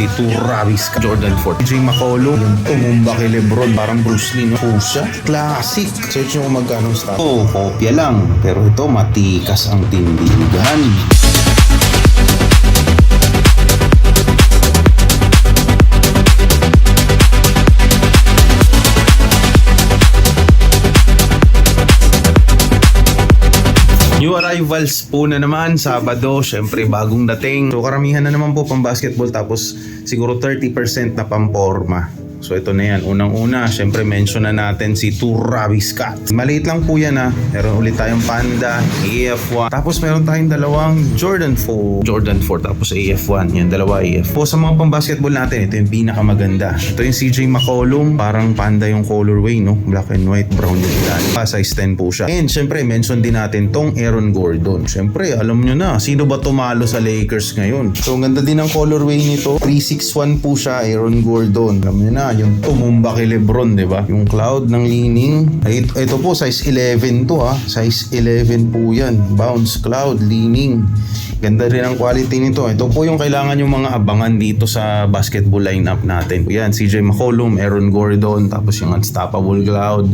si Travis Scott, Jordan 4. CJ McCollum, yung tumumba kay Lebron, parang Bruce Lee, no? Pusha, classic. Search nyo kung magkano stock. Kopya lang. Pero ito, matikas ang tindigan. New arrivals po na naman, Sabado, syempre bagong dating. So karamihan na naman po pang basketball, tapos siguro 30% na pamporma. So ito na yan, unang-una, syempre mention na natin si Travis Scott. Maliit lang po yan ha, meron ulit tayong Panda, AF1. Tapos meron tayong dalawang Jordan 4, tapos AF1, yan dalawa AF. Po sa mga pang basketball natin, ito yung pinakamaganda. Ito yung CJ McCollum, parang Panda yung colorway, no? Black and white, brown yung ilalim. Size 10 po siya. And syempre mention din natin tong Aaron Gordon. Syempre alam nyo na, sino ba tumalo sa Lakers ngayon? So ang ganda din ng colorway nito, 361 po siya, Aaron Gordon. Alam nyo na, yung tumumba kay Lebron, di ba? Yung cloud ng leaning. Ito po, size 11 to ha. Size 11 po yan. Bounce, cloud, leaning. Ganda rin ang quality nito. Ito po yung kailangan yung mga abangan dito sa basketball lineup natin. Yan, CJ McCollum, Aaron Gordon, tapos yung unstoppable cloud.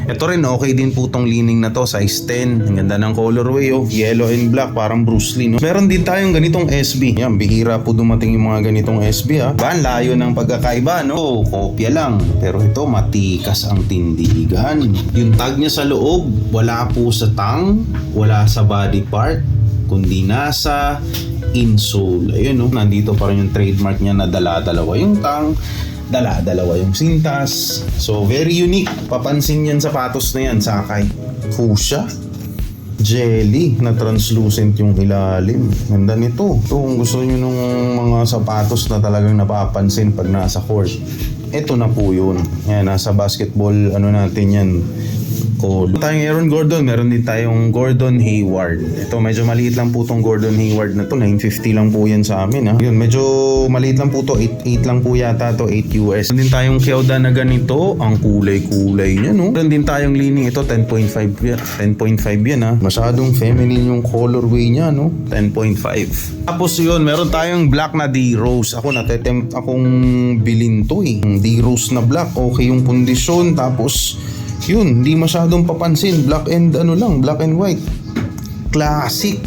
Ito rin, okay din po tong leaning na to. Size 10. Ang ganda ng colorway, oh. Yellow and black, parang Bruce Lee, no? Meron din tayong ganitong SB. Yan, bihira po dumating yung mga ganitong SB, ha. Ban, layo ng pagkakaiba, no? Kopya lang. Pero ito, matikas ang tindigan. Yung tag niya sa loob, wala po sa tang, wala sa body part, kundi nasa insole. Ayun, no? Nandito pa rin yung trademark niya na dala-dalawa yung tang, dala-dalawa yung sintas. So, very unique. Papansin yan sapatos na yan, Sakay. Fuchsia. Jelly na translucent yung ilalim. Ganda nito. Ito, kung gusto nyo nung mga sapatos na talagang napapansin pag nasa court, ito na po yun. Yan, nasa basketball, ano natin yan, code. Tayong Aaron Gordon, meron din tayong Gordon Hayward. Ito, medyo maliit lang po tong Gordon Hayward na to. 950 lang po yan sa amin, ha. Yun, medyo maliit lang po to. 8 lang po yata to, 8 US. Meron din tayong Kyoda na ganito. Ang kulay-kulay niya, no? Meron din tayong leaning. Ito, 10.5 yan. 10.5 yan, ha. Masyadong feminine yung colorway niya, no? 10.5. Tapos yun, meron tayong black na D-Rose. Ako, natetempt akong bilhin to, eh. D-Rose na black. Okay yung kondisyon. Tapos yun, hindi masyadong papansin. Black and white. Classic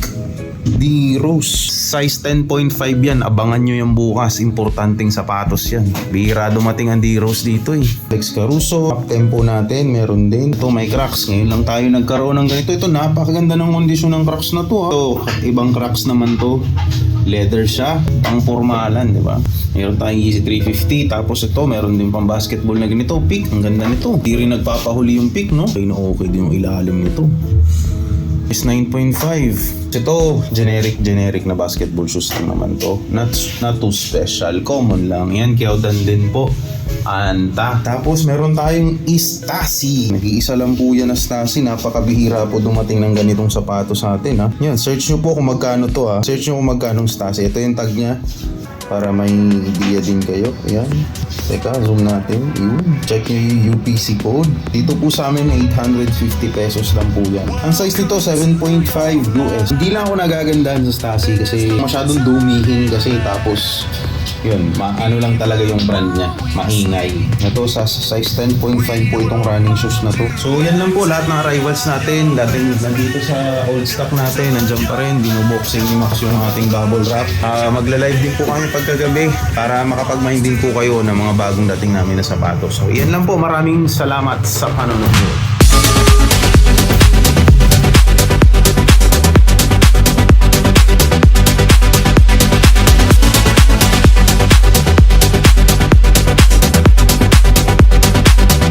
D-Rose. Size 10.5 yan. Abangan nyo yung bukas. Importanteng sapatos yan. Bihira dumating ang D-Rose dito, eh. Lex Caruso. Up tempo natin, meron din. Ito, may cracks. Ngayon lang tayo nagkaroon ng ganito. Ito, napakaganda ng kondisyon ng cracks na to, ha. Ito, ibang cracks naman to. Leather siya, pang formalan, di ba? Meron tayong Yeezy 350, tapos ito, meron din pang basketball na ganito, pick, ang ganda nito. Di rin nagpapahuli yung pick, no? Okay na okay din yung ilalim nito. Is 9.5. Ito, generic na basketball shoes lang naman to. Not too special, common lang. Yan, Kyodan din po. Anta. Tapos meron tayong Stasi. Nag-iisa lang po yan na Stasi. Napakabihira po dumating ng ganitong sapatos sa atin, ha. Yan, search nyo po kung magkano to, ha. Search nyo kung magkano Stasi. Ito yung tag niya para may idea din kayo. Ayan. Teka, zoom natin. Yun. Check nyo yung UPC code. Dito po sa amin 850 pesos lang po yan. Ang size nito 7.5 US. Hindi lang ako nagagandahan sa Stasi kasi masyadong dumihin kasi, tapos yun, ano lang talaga yung brand niya, maingay. Ito sa size 10.5 po itong running shoes na to. So yan lang po lahat ng arrivals natin. Dating nandito sa old stock natin, nandiyan pa rin, binuboxing ni Max yung ating bubble wrap. Magla-live din po kami pagkagabi para makapag-mind din po kayo ng mga bagong dating namin na sapatos. So yan lang po, maraming salamat sa panonood.